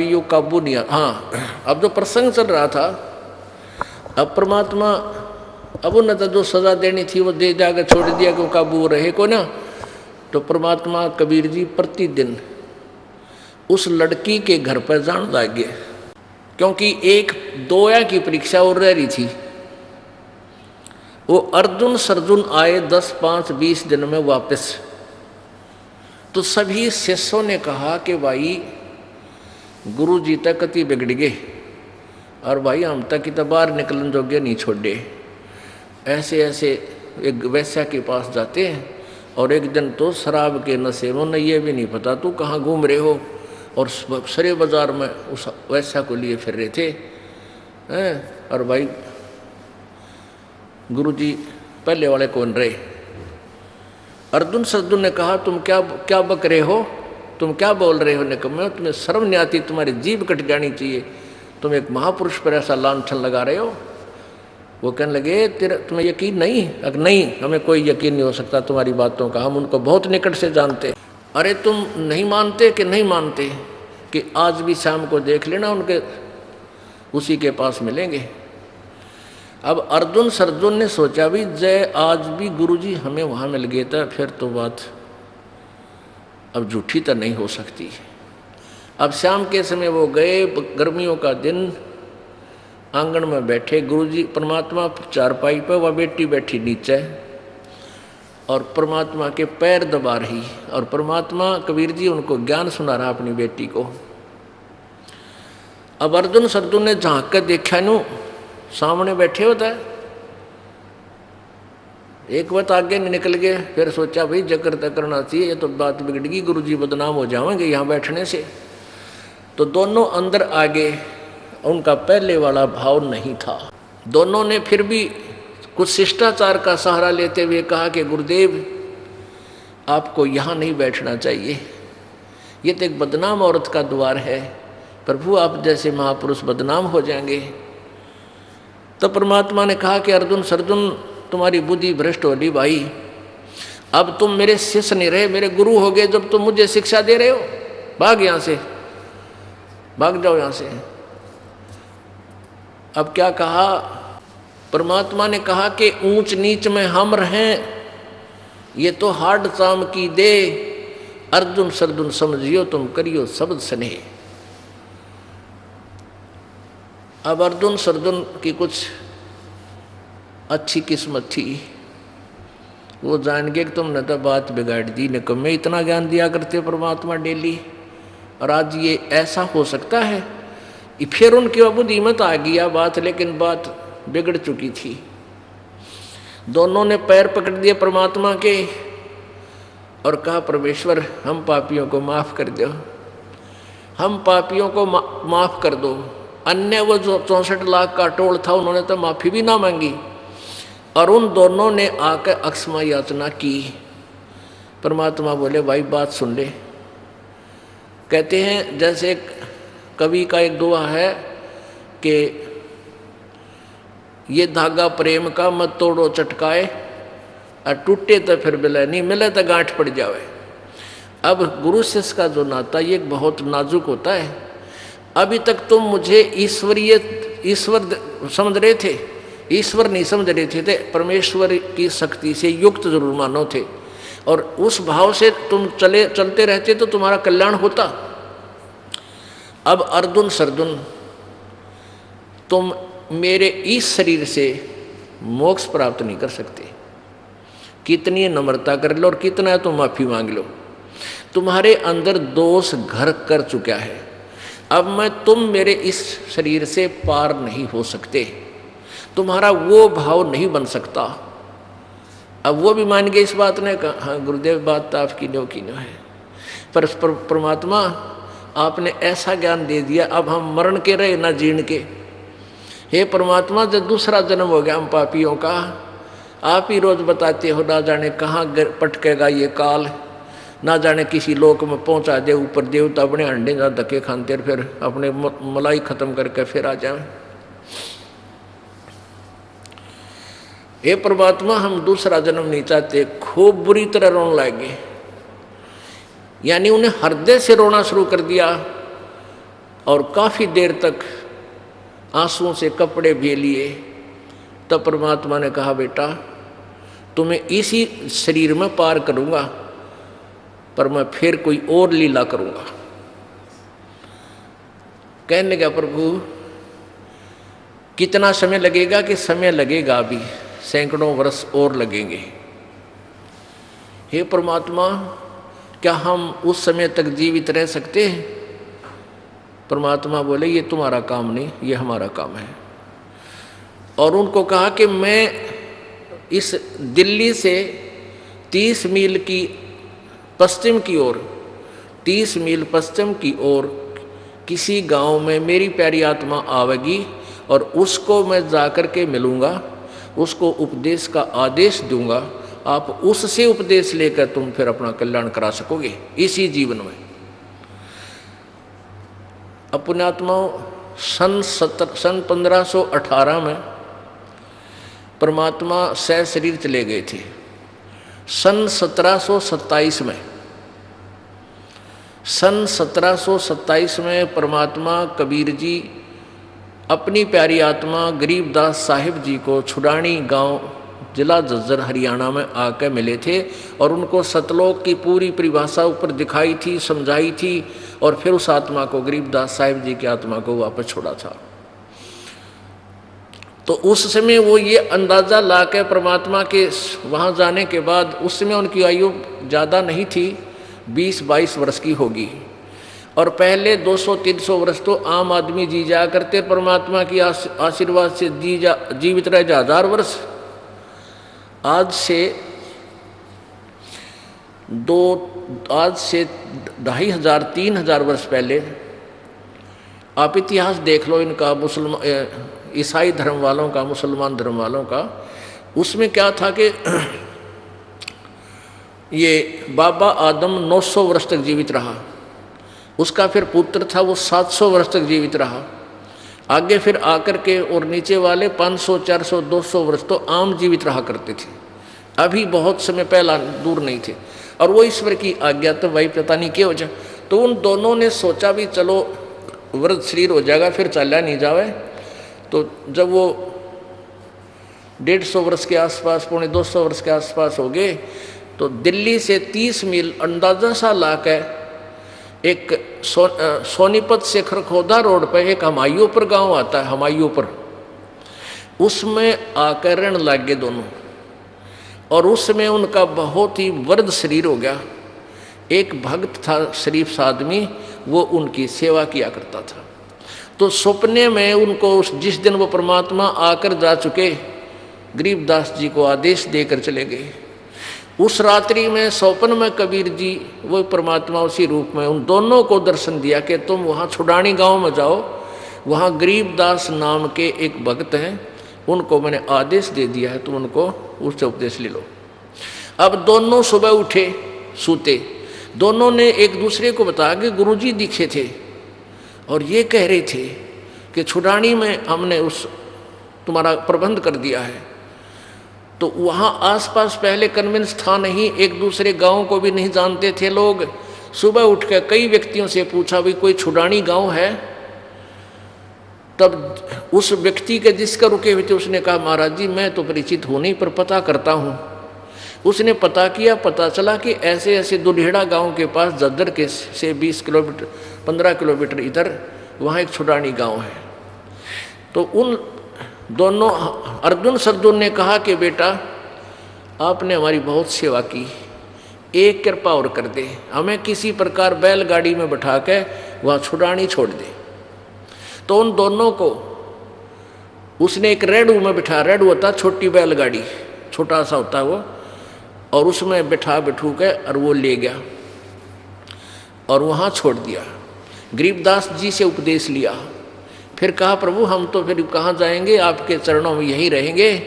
यो काबू नहीं हाँ, अब जो प्रसंग चल रहा था, अब परमात्मा अब उन्हें तो जो सजा देनी थी वो दे जाकर छोड़ दिया कि वो काबू रहे को ना। तो परमात्मा कबीर जी प्रतिदिन उस लड़की के घर पर जान लगे, क्योंकि एक दोया की परीक्षा और रह रही थी। वो अर्जुन सर्जुन आए 10, 5, 20 दिन में वापस। तो सभी शिष्यों ने कहा कि भाई गुरु जी तक कति बिगड़ गए और भाई हम तक की तो बाहर निकलन जोग्य नहीं छोड़े। ऐसे ऐसे एक वैश्या के पास जाते हैं और एक दिन तो शराब के नशे में उन्हें ये भी नहीं पता तू कहाँ घूम रहे हो, और सरे बाजार में उस वैश्या को लिए फिर रहे थे हैं। और भाई गुरु जी पहले वाले कौन रहे? अर्जुन सर्जुन ने कहा तुम क्या क्या बक रहे हो, तुम क्या बोल रहे हो? निकम्मे, तुम्हें शर्म नहीं आती? तुम्हारी जीभ कट जानी चाहिए, तुम एक महापुरुष पर ऐसा लांछन लगा रहे हो। वो कहने लगे तुम्हें यकीन नहीं? अगर नहीं, हमें कोई यकीन नहीं हो सकता तुम्हारी बातों का, हम उनको बहुत निकट से जानते। अरे तुम नहीं मानते कि नहीं मानते कि आज भी शाम को देख लेना, उनके उसी के पास मिलेंगे। अब अर्जुन सर्जुन ने सोचा भी जय आज भी गुरुजी हमें वहाँ मिल गए था, फिर तो बात अब झूठी तो नहीं हो सकती। अब शाम के समय वो गए, गर्मियों का दिन, आंगन में बैठे गुरुजी परमात्मा चारपाई पर, वह बेटी बैठी नीचे और परमात्मा के पैर दबा रही, और परमात्मा कबीर जी उनको ज्ञान सुना रहा अपनी बेटी को। अब अर्जुन सर्जुन ने झांक कर देखा, नू सामने बैठे होता है, एक बात आगे नहीं निकल गए। फिर सोचा भाई जकर तक करना चाहिए, ये तो बात बिगड़गी, गुरुजी बदनाम हो जाएंगे यहाँ बैठने से। तो दोनों अंदर आगे, उनका पहले वाला भाव नहीं था। दोनों ने फिर भी कुछ शिष्टाचार का सहारा लेते हुए कहा कि गुरुदेव आपको यहाँ नहीं बैठना चाहिए, ये तो एक बदनाम औरत का द्वार है, प्रभु आप जैसे महापुरुष बदनाम हो जाएंगे। तो परमात्मा ने कहा कि अर्जुन सर्जुन तुम्हारी बुद्धि भ्रष्ट हो ली भाई, अब तुम मेरे शिष्य नहीं रहे, मेरे गुरु हो गए। जब तुम मुझे शिक्षा दे रहे हो, भाग यहाँ से, भाग जाओ यहाँ से। अब क्या कहा परमात्मा ने? कहा कि ऊंच नीच में हम रहें, ये तो हाड चाम की दे, अर्जुन सर्जुन समझियो तुम करियो शब्द स्नेह। अब अर्जुन सर्जुन की कुछ अच्छी किस्मत थी, वो जान गए कि तुमने तो बात बिगाड़ दी, निकम्मे इतना ज्ञान दिया करते परमात्मा डेली, और आज ये ऐसा हो सकता है। फिर उनकी बुद्धि मत आ गया बात, लेकिन बात बिगड़ चुकी थी। दोनों ने पैर पकड़ दिए परमात्मा के और कहा परमेश्वर हम पापियों को माफ़ कर दो, हम पापियों को माफ़ कर दो। अन्य वो जो 64 लाख का टोल था, उन्होंने तो माफ़ी भी ना मांगी, और उन दोनों ने आकर अक्षमा याचना की। परमात्मा बोले भाई बात सुन ले। कहते हैं जैसे कवि का एक दुआ है कि ये धागा प्रेम का मत तोड़ो चटकाए, और टूटे तो फिर मिले नहीं, मिले तो गांठ पड़ जावे। अब गुरु शिष्य का जो नाता ये बहुत नाजुक होता है। अभी तक तुम मुझे ईश्वर समझ रहे थे, ईश्वर नहीं समझ रहे थे, परमेश्वर की शक्ति से युक्त जरूर मानो थे, और उस भाव से तुम चलते रहते तो तुम्हारा कल्याण होता। अब अर्जुन सर्जुन तुम मेरे इस शरीर से मोक्ष प्राप्त नहीं कर सकते, कितनी नम्रता कर लो और कितना तुम माफी मांग लो, तुम्हारे अंदर दोष घर कर चुका है। अब मैं तुम मेरे इस शरीर से पार नहीं हो सकते, तुम्हारा वो भाव नहीं बन सकता। अब वो भी मान गए इस बात ने, कहा हाँ गुरुदेव बात तो आपकी नो की नो है, पर परमात्मा आपने ऐसा ज्ञान दे दिया, अब हम मरण के रहे ना जीण के। हे परमात्मा जब दूसरा जन्म हो गया हम पापियों का, आप ही रोज बताते हो, ना जाने कहाँ पटकेगा ये काल, ना जाने किसी लोक में पहुंचा दे, ऊपर देवता अपने अंडे जा धक्के खानते फिर अपने मलाई खत्म करके फिर आ जाए। हे परमात्मा हम दूसरा जन्म नहीं चाहते। खूब बुरी तरह रोने लगे, यानी उन्हें हृदय से रोना शुरू कर दिया और काफ़ी देर तक आंसुओं से कपड़े भी लिए। तब परमात्मा ने कहा, बेटा तुम्हें इसी शरीर में पार करूँगा, पर मैं फिर कोई और लीला करूँगा। कहने लगा, प्रभु कितना समय लगेगा? कि समय लगेगा अभी सैकड़ों वर्ष और लगेंगे। हे परमात्मा, क्या हम उस समय तक जीवित रह सकते हैं? परमात्मा बोले, ये तुम्हारा काम नहीं, ये हमारा काम है। और उनको कहा कि मैं इस दिल्ली से 30 मील की पश्चिम की ओर, 30 मील पश्चिम की ओर किसी गांव में मेरी प्यारी आत्मा आवेगी और उसको मैं जाकर के मिलूँगा, उसको उपदेश का आदेश दूंगा। आप उससे उपदेश लेकर तुम फिर अपना कल्याण करा सकोगे इसी जीवन में। अपने आत्माओं, सन 1518 में परमात्मा सह शरीर चले गए थे। सन 1727 में परमात्मा कबीर जी अपनी प्यारी आत्मा गरीबदास साहिब जी को छुड़ानी गांव, जिला झज्जर, हरियाणा में आकर मिले थे और उनको सतलोक की पूरी परिभाषा ऊपर दिखाई थी, समझाई थी, और फिर उस आत्मा को, गरीबदास साहिब जी की आत्मा को वापस छोड़ा था। तो उस समय वो ये अंदाज़ा ला के परमात्मा के वहाँ जाने के बाद, उस समय उनकी आयु ज़्यादा नहीं थी, 20-22 वर्ष की होगी। और पहले 200-300 वर्ष तो आम आदमी जी जा करते, परमात्मा की आशीर्वाद से जीवित रह जा 1000 वर्ष। आज से 2500-3000 वर्ष पहले आप इतिहास देख लो इनका, ईसाई धर्म वालों का, मुसलमान धर्म वालों का। उसमें क्या था कि ये बाबा आदम 900 वर्ष तक जीवित रहा, उसका फिर पुत्र था वो 700 वर्ष तक जीवित रहा, आगे फिर आकर के और नीचे वाले 500, 400, 200 वर्ष तो आम जीवित रहा करते थे। अभी बहुत समय पहला दूर नहीं थे। और वो ईश्वर की आज्ञा तो भाई पता नहीं क्या हो जाए। तो उन दोनों ने सोचा भी चलो वृद्ध शरीर हो जाएगा, फिर चला नहीं जावे। तो जब वो 150 वर्ष के आसपास, 250 वर्ष के आसपास हो गए, तो दिल्ली से 30 मील अंदाजा सा ला के एक सोनीपत से खरखोदा रोड पर एक हमायूंपुर गांव आता है, हमायूंपुर, उसमें आकर रहने लग गए दोनों। और उसमें उनका बहुत ही वृद्ध शरीर हो गया। एक भक्त था शरीफ सा आदमी, वो उनकी सेवा किया करता था। तो सपने में उनको जिस दिन वो परमात्मा आकर जा चुके, गरीबदास जी को आदेश देकर चले गए। उस रात्रि में स्वप्न में कबीर जी, वो परमात्मा उसी रूप में उन दोनों को दर्शन दिया कि तुम वहाँ छुड़ानी गांव में जाओ, वहाँ गरीबदास नाम के एक भक्त हैं, उनको मैंने आदेश दे दिया है, तुम उनको उससे उपदेश ले लो। अब दोनों सुबह उठे, सूते, दोनों ने एक दूसरे को बताया कि गुरुजी दिखे थे और ये कह रहे थे कि छुड़ानी में हमने उस तुम्हारा प्रबंध कर दिया है। तो वहाँ आसपास पहले कन्वेंस था नहीं, एक दूसरे गाँव को भी नहीं जानते थे लोग। सुबह उठ कर कई व्यक्तियों से पूछा भी कोई छुड़ानी गांव है। तब उस व्यक्ति के जिसका रुके हुए थे उसने कहा महाराज जी मैं तो परिचित हूँ नहीं, पर पता करता हूँ। उसने पता किया, पता चला कि ऐसे ऐसे दुल्हेड़ा गांव के पास जद्दर के से 20 किलोमीटर 15 किलोमीटर इधर वहाँ एक छुड़ानी गांव है। तो उन दोनों अर्जुन सरजुन ने कहा कि बेटा आपने हमारी बहुत सेवा की, एक कृपा और कर दे, हमें किसी प्रकार बैलगाड़ी में बैठा के वहाँ छुड़ानी छोड़ दे। तो उन दोनों को उसने एक रेडू में बिठा, रेडू होता छोटी बैलगाड़ी, छोटा सा होता है वो, और उसमें बैठू के और वो ले गया और वहाँ छोड़ दिया। गरीबदास जी से उपदेश लिया, फिर कहा प्रभु हम तो फिर कहाँ जाएंगे, आपके चरणों में यहीं रहेंगे।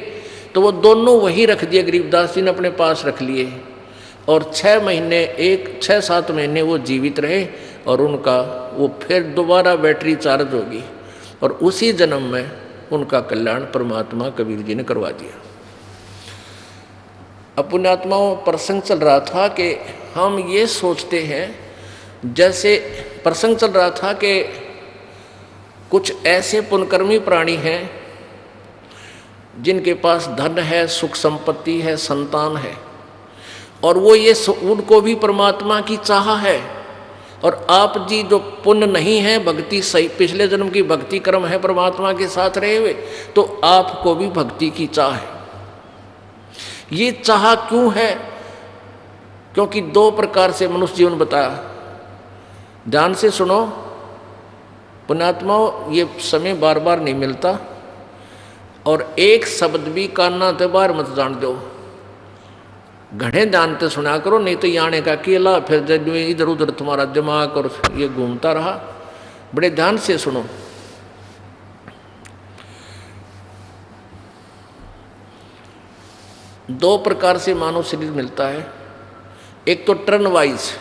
तो वो दोनों वहीं रख दिए, गरीबदास जी ने अपने पास रख लिए और 6-7 महीने वो जीवित रहे और उनका वो फिर दोबारा बैटरी चार्ज होगी और उसी जन्म में उनका कल्याण परमात्मा कबीर जी ने करवा दिया। अपने आत्माओं प्रसंग चल रहा था कि हम ये सोचते हैं, जैसे प्रसंग चल रहा था कि कुछ ऐसे पुण्यकर्मी प्राणी हैं जिनके पास धन है, सुख संपत्ति है, संतान है, और वो ये उनको भी परमात्मा की चाह है। और आप जी जो पुण्य नहीं है, भक्ति सही, पिछले जन्म की भक्ति कर्म है परमात्मा के साथ रहे हुए, तो आपको भी भक्ति की चाह है। ये चाह क्यों है? क्योंकि दो प्रकार से मनुष्य जीवन बताया। ध्यान से सुनो पुण्यात्माओं, ये समय बार बार नहीं मिलता, और एक शब्द भी कान्ना ते बाहर मत जान दो। घने ध्यान से सुना करो, नहीं तो याने का अकेला फिर जब इधर उधर तुम्हारा दिमाग और ये घूमता रहा। बड़े ध्यान से सुनो। दो प्रकार से मानव शरीर मिलता है। एक तो टर्न वाइज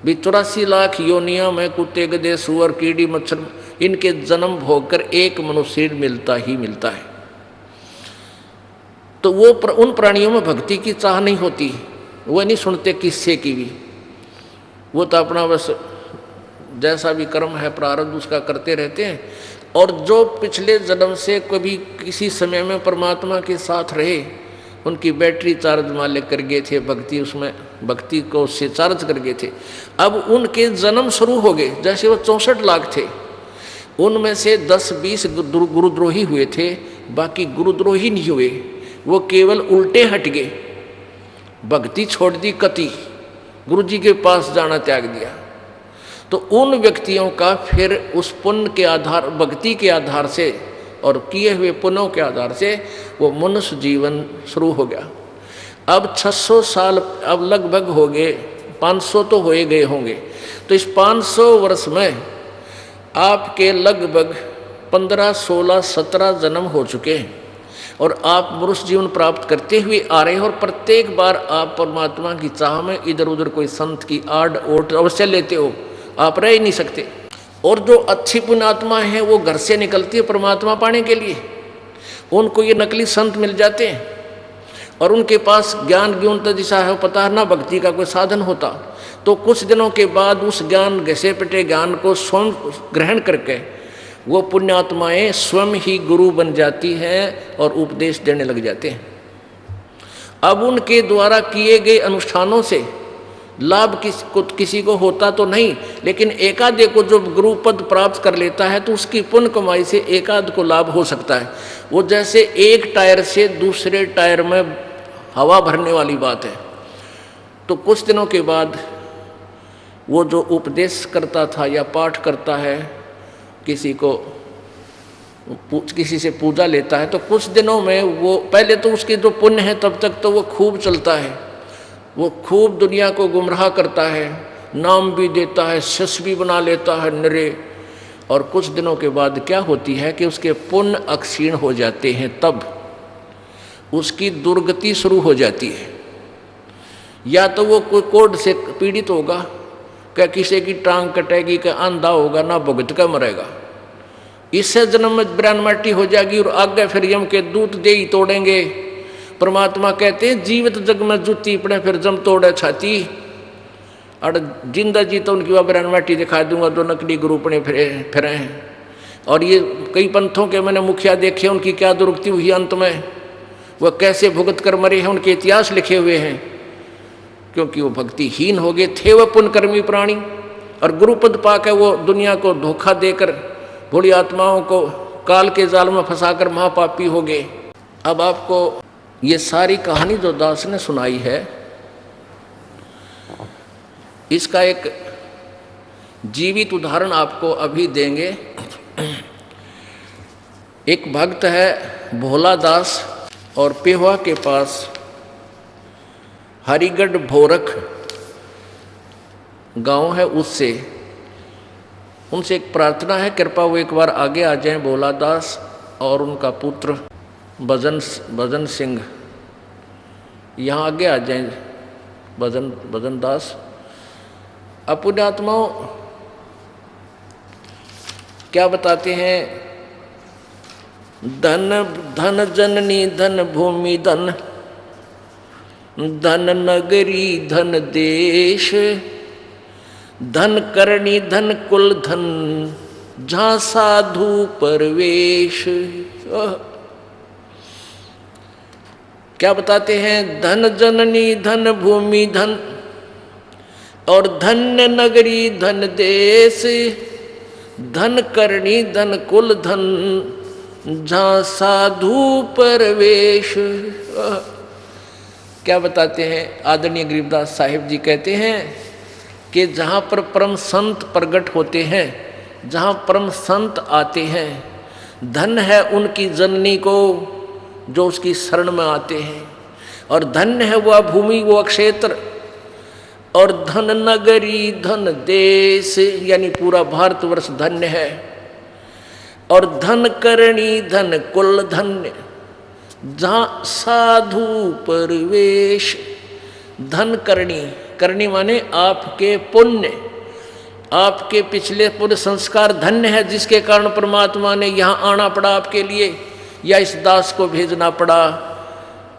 भी 84 लाख योनिया में कुत्ते, गधे, सुअर, कीड़ी, मच्छर, इनके जन्म भोग कर एक मनुष्य शरीर मिलता ही मिलता है। तो वो उन प्राणियों में भक्ति की चाह नहीं होती, वो नहीं सुनते किस्से की भी, वो तो अपना बस जैसा भी कर्म है प्रारब्ध उसका करते रहते हैं। और जो पिछले जन्म से कभी किसी समय में परमात्मा के साथ रहे, उनकी बैटरी चार्ज मालिक कर गए थे, भक्ति उसमें भक्ति को उससे चार्ज कर गए थे। अब उनके जन्म शुरू हो गए। जैसे वो 64 लाख थे, उनमें से 10-20 गुरुद्रोही हुए थे, बाकी गुरुद्रोही नहीं हुए, वो केवल उल्टे हट गए, भक्ति छोड़ दी, कति गुरु जी के पास जाना त्याग दिया। तो उन व्यक्तियों का फिर उस पुण्य के आधार, भक्ति के आधार से और किए हुए पुण्यों के आधार से वो मनुष्य जीवन शुरू हो गया। अब 600 साल अब लगभग हो गए, 500 तो हो गए होंगे। तो इस 500 वर्ष में आपके लगभग 15, 16, 17 जन्म हो चुके हैं, और आप मनुष्य जीवन प्राप्त करते हुए आ रहे हैं। और प्रत्येक बार आप परमात्मा की चाह में इधर उधर कोई संत की आड़ ओट अवश्य लेते हो, आप रह ही नहीं सकते। और जो अच्छी पुण्यात्मा है वो घर से निकलती है परमात्मा पाने के लिए, उनको ये नकली संत मिल जाते हैं, और उनके पास ज्ञान तो जैसा है पता है ना, भक्ति का कोई साधन होता, तो कुछ दिनों के बाद उस ज्ञान घसे पिटे ज्ञान को स्वयं ग्रहण करके वो पुण्यात्माएं स्वयं ही गुरु बन जाती हैं और उपदेश देने लग जाते हैं। अब उनके द्वारा किए गए अनुष्ठानों से लाभ किसी को होता तो नहीं, लेकिन एकाध को जो गुरु पद प्राप्त कर लेता है तो उसकी पुण्य कमाई से एकाध को लाभ हो सकता है। वो जैसे एक टायर से दूसरे टायर में हवा भरने वाली बात है। तो कुछ दिनों के बाद वो जो उपदेश करता था या पाठ करता है, किसी से पूजा लेता है, तो कुछ दिनों में वो पहले तो उसके जो पुण्य है तब तक तो वो खूब चलता है, वो खूब दुनिया को गुमराह करता है, नाम भी देता है, शिष्य भी बना लेता है नरे। और कुछ दिनों के बाद क्या होती है कि उसके पुण्य अक्षीण हो जाते हैं, तब उसकी दुर्गति शुरू हो जाती है। या तो वो कोई कोढ़ से पीड़ित होगा, क्या किसी की टांग कटेगी, क्या अंधा होगा, ना भुगत का मरेगा, इससे जन्म में ब्राह्मण माटी हो जाएगी, और आगे फिर यम के दूत दे ही तोड़ेंगे। परमात्मा कहते हैं जीवित जग में जूती पड़े फिर जम तोड़े छाती, और जिंदा जी तो उनकी ब्राह्मण माटी दिखा दूंगा जो नकली गुरु पड़े फिरे हैं। और ये कई पंथों के मैंने मुखिया देखे, उनकी क्या दुर्गति हुई अंत में, वह कैसे भुगत कर मरे हैं, उनके इतिहास लिखे हुए हैं, क्योंकि वो भक्तिहीन हो गए थे। वह पुण्यकर्मी प्राणी और गुरुपद पाकर वो दुनिया को धोखा देकर भोली आत्माओं को काल के जाल में फंसाकर महापापी हो गए। अब आपको ये सारी कहानी जो दास ने सुनाई है, इसका एक जीवित उदाहरण आपको अभी देंगे। एक भक्त है भोला दास, और पेहवा के पास हरिगढ़ भोरक गांव है, उससे उनसे एक प्रार्थना है, कृपा वो एक बार आगे आ जाएं। भोला दास और उनका पुत्र भजन सिंह यहाँ आगे आ जाएं। भजन दास पुण्यात्माओं क्या बताते हैं, धन जननी धन भूमि धन धन नगरी धन देश, धन करणी धन कुल धन जहाँ साधु परवेश। क्या बताते हैं? धन जननी धन भूमि धन और धन्य नगरी धन देश, धन करणी धन कुल धन, जहाँ साधु परवेश। क्या बताते हैं? आदरणीय गरीबदास साहिब जी कहते हैं कि जहाँ पर परम संत प्रकट होते हैं, जहाँ परम संत आते हैं, धन है उनकी जननी को जो उसकी शरण में आते हैं, और धन्य है वह भूमि वह क्षेत्र, और धन नगरी धन देश, यानी पूरा भारतवर्ष धन्य है, और धन करणी धन कुल धन्य, जहाँ साधु परवेश। धन करणी, करणी माने आपके पुण्य, आपके पिछले पूरे संस्कार धन्य है, जिसके कारण परमात्मा ने यहाँ आना पड़ा आपके लिए, या इस दास को भेजना पड़ा।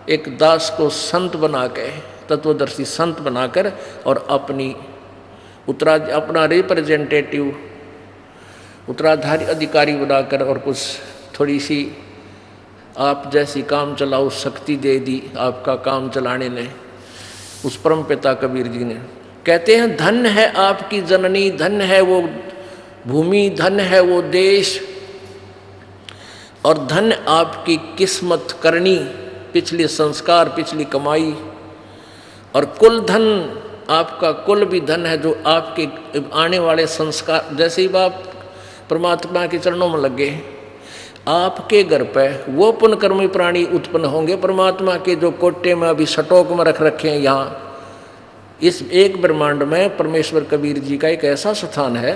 एक दास को संत बना के, तत्वदर्शी संत बनाकर, और अपना रिप्रेजेंटेटिव उत्तराधारी अधिकारी बनाकर, और कुछ थोड़ी सी आप जैसी काम चलाओ शक्ति दे दी आपका काम चलाने ने उस परम पिता कबीर जी ने। कहते हैं धन्य है आपकी जननी, धन्य है वो भूमि, धन्य है वो देश, और धन्य आपकी किस्मत करनी, पिछले संस्कार पिछली कमाई, और कुल धन, आपका कुल भी धन है, जो आपके आने वाले संस्कार। जैसे ही आप परमात्मा के चरणों में लगे, आपके घर पे वो पुण्यकर्मी प्राणी उत्पन्न होंगे परमात्मा के, जो कोटे में अभी सटोक में रख रखे हैं। यहाँ इस एक ब्रह्मांड में परमेश्वर कबीर जी का एक ऐसा स्थान है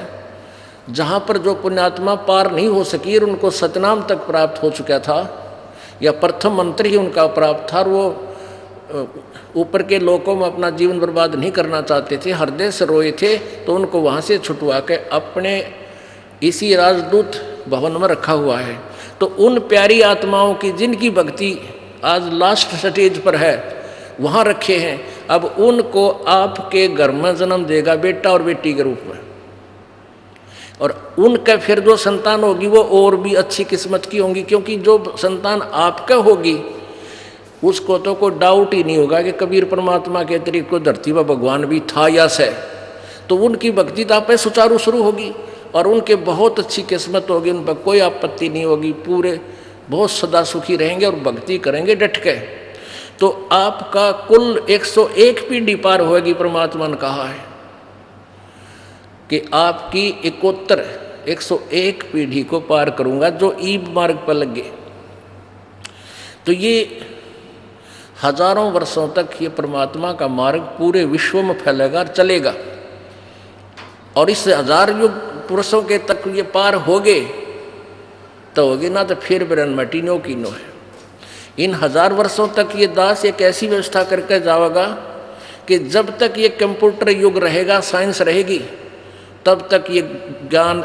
जहाँ पर जो पुण्यात्मा पार नहीं हो सकी, और उनको सतनाम तक प्राप्त हो चुका था, या प्रथम मंत्र ही उनका प्राप्त था, और वो ऊपर के लोकों में अपना जीवन बर्बाद नहीं करना चाहते थे, हृदय से रोए थे, तो उनको वहाँ से छुटवा के अपने इसी राजदूत भवन में रखा हुआ है। तो उन प्यारी आत्माओं की जिनकी भक्ति आज लास्ट स्टेज पर है, वहाँ रखे हैं। अब उनको आपके घर में जन्म देगा बेटा और बेटी के रूप में, और उनका फिर जो संतान होगी वो और भी अच्छी किस्मत की होंगी, क्योंकि जो संतान आपका होगी उसको तो कोई डाउट ही नहीं होगा कि कबीर परमात्मा के अतिरिक्त को धरती पर भगवान भी था या से। तो उनकी भक्ति तो आप सुचारू शुरू होगी, और उनके बहुत अच्छी किस्मत होगी, उन पर कोई आपत्ति नहीं होगी, पूरे बहुत सदा सुखी रहेंगे और भक्ति करेंगे डट के। तो आपका कुल 101 पीढ़ी पार होगी। परमात्मा ने कहा है कि आपकी 101 पीढ़ी को पार करूंगा जो ईब मार्ग पर लगे। तो ये हजारों वर्षों तक ये परमात्मा का मार्ग पूरे विश्व में फैलेगा और चलेगा, और इस 1000 युग पुरुषों के तक ये पार हो गए तो होगी, ना तो फिर बिरन मटी नो की नो है। इन 1000 वर्षों तक ये दास एक ऐसी व्यवस्था करके जाएगा कि जब तक ये कंप्यूटर युग रहेगा, साइंस रहेगी, तब तक ये ज्ञान,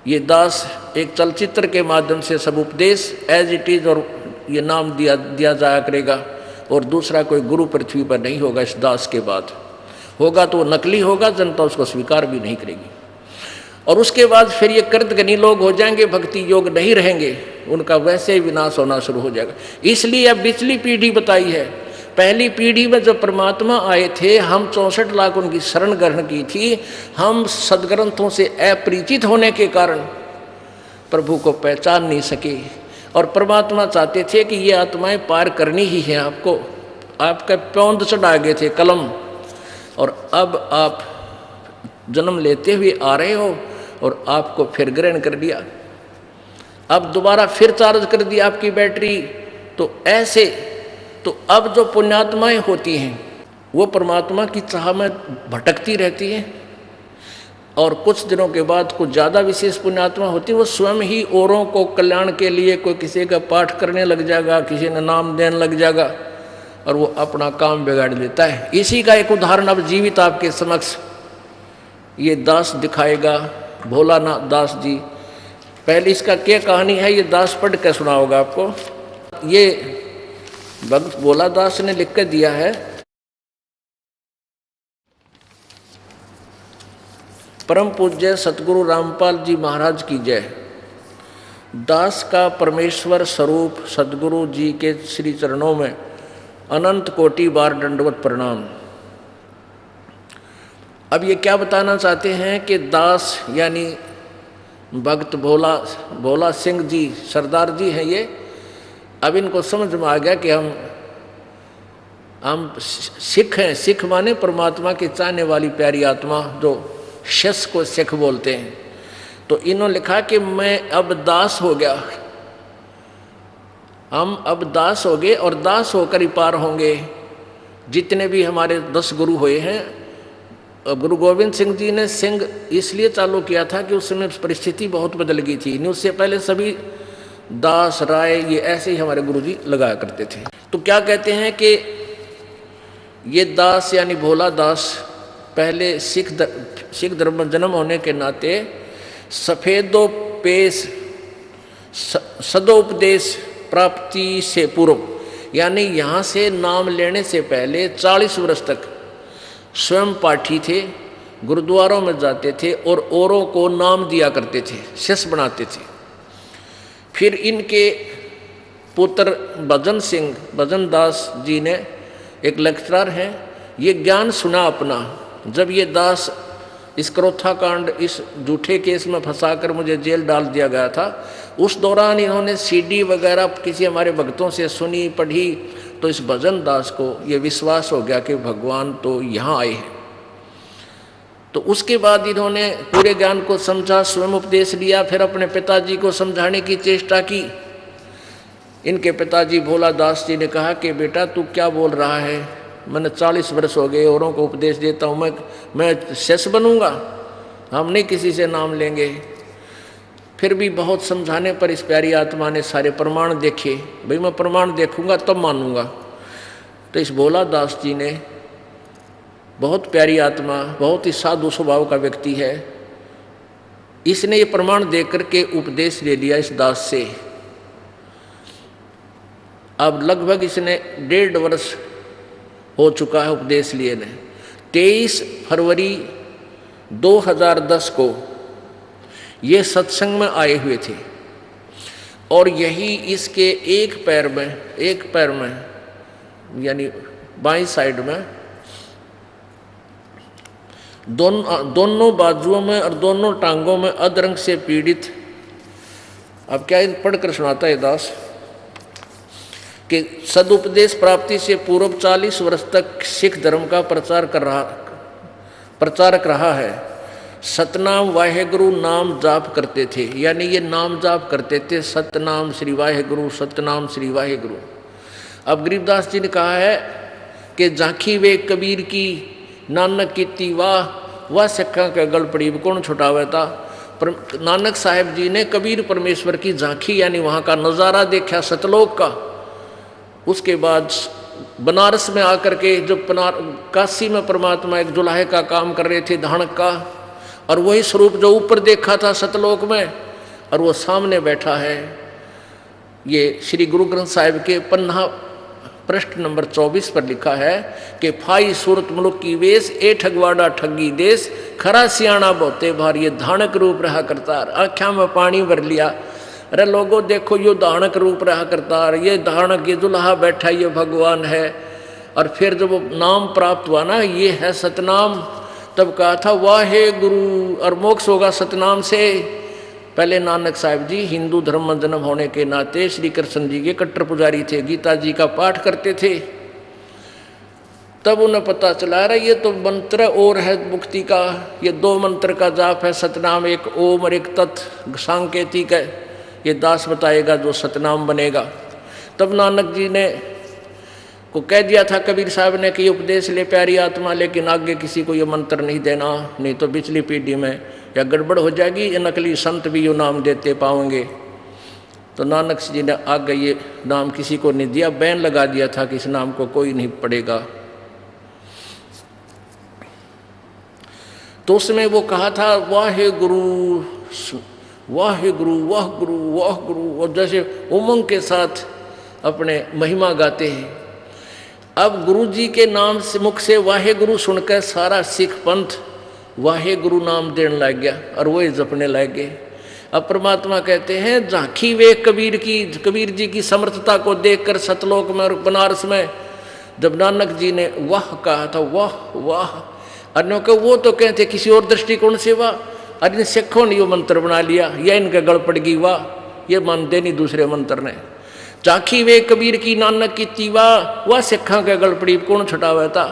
ये दास एक चलचित्र के माध्यम से सब उपदेश एज इट इज और ये नाम दिया जाया करेगा, और दूसरा कोई गुरु पृथ्वी पर नहीं होगा इस दास के बाद। होगा तो वो नकली होगा, जनता उसको स्वीकार भी नहीं करेगी, और उसके बाद फिर ये कृतघ्नी लोग हो जाएंगे, भक्ति योग नहीं रहेंगे, उनका वैसे ही विनाश होना शुरू हो जाएगा। इसलिए अब पिछली पीढ़ी बताई है। पहली पीढ़ी में जब परमात्मा आए थे, हम 64 लाख उनकी शरण ग्रहण की थी। हम सदग्रंथों से अपरिचित होने के कारण प्रभु को पहचान नहीं सके, और परमात्मा चाहते थे कि ये आत्माएं पार करनी ही है आपको। आपका पौंद चढ़ा गए थे कलम, और अब आप जन्म लेते हुए आ रहे हो, और आपको फिर ग्रहण कर दिया, अब दोबारा फिर चार्ज कर दिया आपकी बैटरी। तो ऐसे तो अब जो पुण्यात्माएं होती हैं वो परमात्मा की चाह में भटकती रहती हैं, और कुछ दिनों के बाद कुछ ज़्यादा विशेष पुण्यात्मा होती है, वो स्वयं ही औरों को कल्याण के लिए कोई किसी का पाठ करने लग जाएगा, किसी ने नाम देने लग जाएगा, और वो अपना काम बिगाड़ लेता है। इसी का एक उदाहरण अब जीवित आपके समक्ष ये दास दिखाएगा, भोलानाथ दास जी। पहले इसका क्या कहानी है ये दास पढ़ के सुना होगा आपको। ये भक्त भोला दास ने लिख कर दिया है। परम पूज्य सतगुरु रामपाल जी महाराज की जय। दास का परमेश्वर स्वरूप सतगुरु जी के श्री चरणों में अनंत कोटि बार दंडवत प्रणाम। अब ये क्या बताना चाहते हैं कि दास यानी भक्त भोला सिंह जी सरदार जी हैं ये। अब इनको समझ में आ गया कि हम सिख हैं। सिख माने परमात्मा की चाहने वाली प्यारी आत्मा, जो शस को सिख बोलते हैं। तो इन्होंने लिखा कि मैं अब दास हो गया, हम अब दास हो गए और दास होकर ही पार होंगे। जितने भी हमारे 10 गुरु हुए हैं, गुरु गोविंद सिंह जी ने सिंह इसलिए चालू किया था कि उस समय परिस्थिति बहुत बदल गई थी। उससे पहले सभी दास राय ये ऐसे ही हमारे गुरु जी लगाया करते थे। तो क्या कहते हैं कि ये दास यानी भोला दास पहले सिख धर्म में जन्म होने के नाते सफेदोपेश सदोपदेश प्राप्ति से पूर्व, यानी यहाँ से नाम लेने से पहले 40 वर्ष तक स्वयं पाठी थे, गुरुद्वारों में जाते थे और औरों को नाम दिया करते थे, शिष्य बनाते थे। फिर इनके पुत्र भजन दास जी ने, एक लेक्चरर हैं, ये ज्ञान सुना अपना। जब ये दास इस क्रोथा कांड, इस झूठे केस में फंसाकर मुझे जेल डाल दिया गया था, उस दौरान इन्होंने सीडी वगैरह किसी हमारे भक्तों से सुनी पढ़ी, तो इस भजन दास को ये विश्वास हो गया कि भगवान तो यहाँ आए हैं। तो उसके बाद इन्होंने पूरे ज्ञान को समझा, स्वयं उपदेश लिया, फिर अपने पिताजी को समझाने की चेष्टा की। इनके पिताजी भोला दास जी ने कहा कि बेटा तू क्या बोल रहा है, मैंने 40 वर्ष हो गए औरों को उपदेश देता हूँ, मैं शिष्य बनूंगा, हम नहीं किसी से नाम लेंगे। फिर भी बहुत समझाने पर इस प्यारी आत्मा ने सारे प्रमाण देखे। भाई मैं प्रमाण देखूंगा तब मानूंगा। तो इस भोला दास जी ने, बहुत प्यारी आत्मा, बहुत ही साधु स्वभाव का व्यक्ति है, इसने ये प्रमाण दे करके उपदेश ले लिया इस दास से। अब लगभग इसने 1.5 वर्ष हो चुका है उपदेश लिए ने। 23 फरवरी 2010 को ये सत्संग में आए हुए थे और यही इसके एक पैर में यानी बाईं साइड में दोनों बाजुओं में और दोनों टांगों में अधरंग से पीड़ित। अब क्या पढ़कर सुनाता है दास कि सदुपदेश प्राप्ति से पूर्व 40 वर्ष तक सिख धर्म का प्रचारक रहा है। सतनाम वाहेगुरु नाम जाप करते थे, यानी ये नाम जाप करते थे, सतनाम श्री वाहेगुरु, सतनाम श्री वाहेगुरु। अब गरीबदास जी ने कहा है कि झांकी वे कबीर की नानक कीती वाह सिक्खा के गल पड़ी कौन छुटावे था। नानक साहेब जी ने कबीर परमेश्वर की झांकी यानी वहाँ का नज़ारा देखा सतलोक का। उसके बाद बनारस में आकर के जब काशी में परमात्मा एक जुलाहे का काम कर रहे थे, धानक का, और वही स्वरूप जो ऊपर देखा था सतलोक में, और वो सामने बैठा है। ये श्री गुरु ग्रंथ साहिब के पन्ना पृष्ठ नंबर 24 पर लिखा है कि फाई सूरत मुल्क की वेश ए ठगवाड़ा ठगी देश, खरा सियाणा बहुते भार ये धानक रूप रहा करतार। आँख्या में पानी भर लिया, अरे लोगों देखो यो धानक रूप रहा करतार, ये धानक, ये दुल्हा बैठा, ये भगवान है। और फिर जब वो नाम प्राप्त हुआ ना, ये है सतनाम, तब कहा था वाहे गुरु, और मोक्ष होगा सतनाम से। पहले नानक साहिब जी हिंदू धर्म में जन्म होने के नाते श्री कृष्ण जी के कट्टर पुजारी थे, गीता जी का पाठ करते थे। तब उन्हें पता चला रहा ये तो मंत्र और है मुक्ति का, ये 2 मंत्र का जाप है, सतनाम, एक ओम और एक तत् सांकेतिक है। ये दास बताएगा जो सतनाम बनेगा। तब नानक जी ने को कह दिया था कबीर साहब ने कि ये उपदेश ले प्यारी आत्मा, लेकिन आगे किसी को ये मंत्र नहीं देना, नहीं तो पिछली पीढ़ी में या गड़बड़ हो जाएगी, ये नकली संत भी ये नाम देते पाओगे। तो नानक जी ने आगे ये नाम किसी को नहीं दिया, बैन लगा दिया था कि इस नाम को कोई नहीं पढ़ेगा। तो उसमें वो कहा था वाहे गुरु वाहे गुरु वाह गुरु वाह गुरु, और जैसे उमंग के साथ अपने महिमा गाते हैं। अब गुरु जी के नाम से मुख से वाहे गुरु सुनकर सारा सिख पंथ वाहे गुरु नाम देने लग गया और वही जपने लग गए। अब परमात्मा कहते हैं झांकी वे कबीर की, कबीर जी की समर्थता को देखकर सतलोक में और बनारस में जब नानक जी ने वाह कहा था, वाह वाह, अन्यों को वो तो कहते किसी और दृष्टिकोण से वाह, अन्य सिखों ने यो मंत्र बना लिया, यह इनके गल पड़ गई वाह, ये मानते नहीं दूसरे मंत्र ने। झांकी वे कबीर की नानक की तीवा, वह सिखा के गल पड़ी, कौन छुटावा था।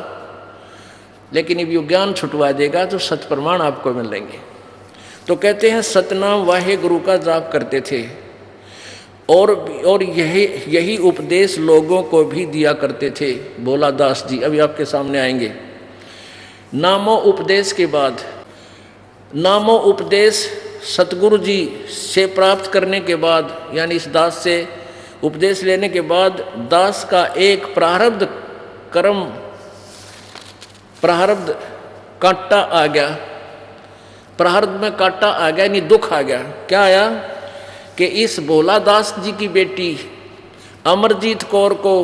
लेकिन अब यो ज्ञान छुटवा देगा तो सत प्रमाण आपको मिलेंगे। तो कहते हैं सतनाम वाहे गुरु का जाप करते थे और यही उपदेश लोगों को भी दिया करते थे भोला दास जी। अभी आपके सामने आएंगे। नामो उपदेश के बाद, नामो उपदेश सतगुरु जी से प्राप्त करने के बाद, यानी इस दास से उपदेश लेने के बाद दास का एक प्रारब्ध कर्म, प्रारब्ध कांटा आ गया, प्रारब्ध में कांटा आ गया, यानी दुख आ गया। क्या आया कि इस भोला दास जी की बेटी अमरजीत कौर को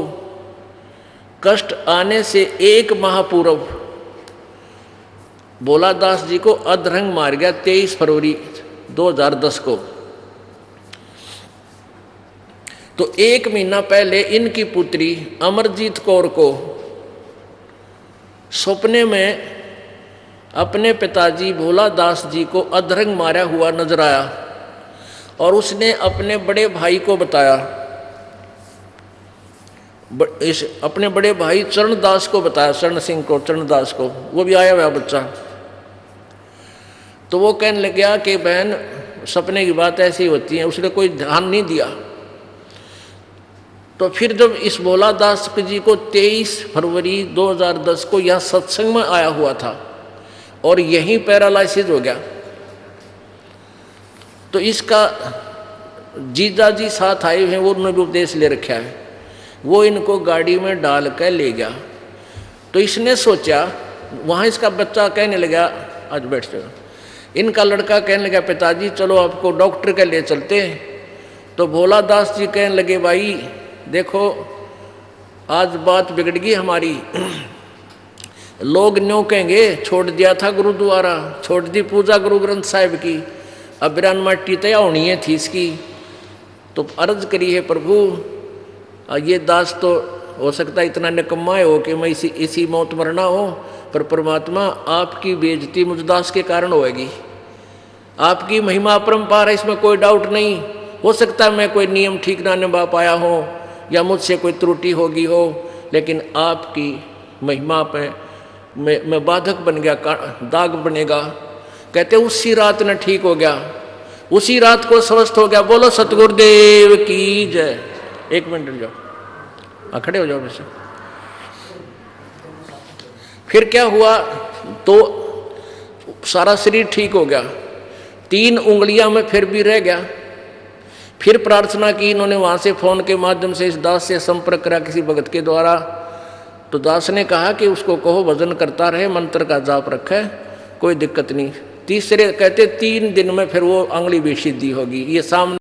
कष्ट आने से एक माह पूर्व भोला दास जी को अधरंग मार गया 23 फरवरी 2010 को। तो एक महीना पहले इनकी पुत्री अमरजीत कौर को सपने में अपने पिताजी भोला दास जी को अधरंग मारा हुआ नजर आया और उसने अपने बड़े भाई को बताया, अपने बड़े भाई चरणदास को बताया, चरण सिंह को, चरणदास को, वो भी आया हुआ बच्चा। तो वो कहने लग गया कि बहन सपने की बात ऐसी होती है, उसने कोई ध्यान नहीं दिया। तो फिर जब इस भोला दास जी को 23 फरवरी 2010 को यह सत्संग में आया हुआ था और यहीं पैरालाइसिस हो गया, तो इसका जीजा जी साथ आए हुए हैं, वो उन्होंने भी उपदेश ले रखा है, वो इनको गाड़ी में डाल कर ले गया। तो इसने सोचा, वहाँ इसका बच्चा कहने लगा, आज बैठ जाओ, इनका लड़का कहने लगा पिताजी चलो आपको डॉक्टर के ले चलते हैं। तो भोला दास जी कहने लगे भाई देखो आज बात बिगड़ गई हमारी, लोग न्यों कहेंगे छोड़ दिया था गुरुद्वारा, छोड़ दी पूजा गुरु ग्रंथ साहिब की, अब बिरान मट्टी तया होनी है थी इसकी। तो अर्ज करी है प्रभु, ये दास तो हो सकता है इतना निकम्मा हो कि मैं इसी मौत मरना हो, पर परमात्मा आपकी बेइज्जती मुझ दास के कारण होएगी। आपकी महिमा अपरंपार है, इसमें कोई डाउट नहीं। हो सकता है मैं कोई नियम ठीक ना निभा पाया हो या मुझसे कोई त्रुटि होगी हो, लेकिन आपकी महिमा पे मैं बाधक बन गया, दाग बनेगा। कहते उसी रात ने ठीक हो गया, उसी रात को स्वस्थ हो गया। बोलो सतगुरुदेव की जय। एक मिनट जाओ, खड़े हो जाओ वैसे। फिर क्या हुआ, तो सारा शरीर ठीक हो गया, 3 उंगलियां में फिर भी रह गया। फिर प्रार्थना की इन्होंने, वहाँ से फ़ोन के माध्यम से इस दास से संपर्क करा किसी भगत के द्वारा। तो दास ने कहा कि उसको कहो भजन करता रहे, मंत्र का जाप रखे, कोई दिक्कत नहीं। तीसरे कहते 3 दिन में फिर वो उंगली भी सीधी होगी। ये सामने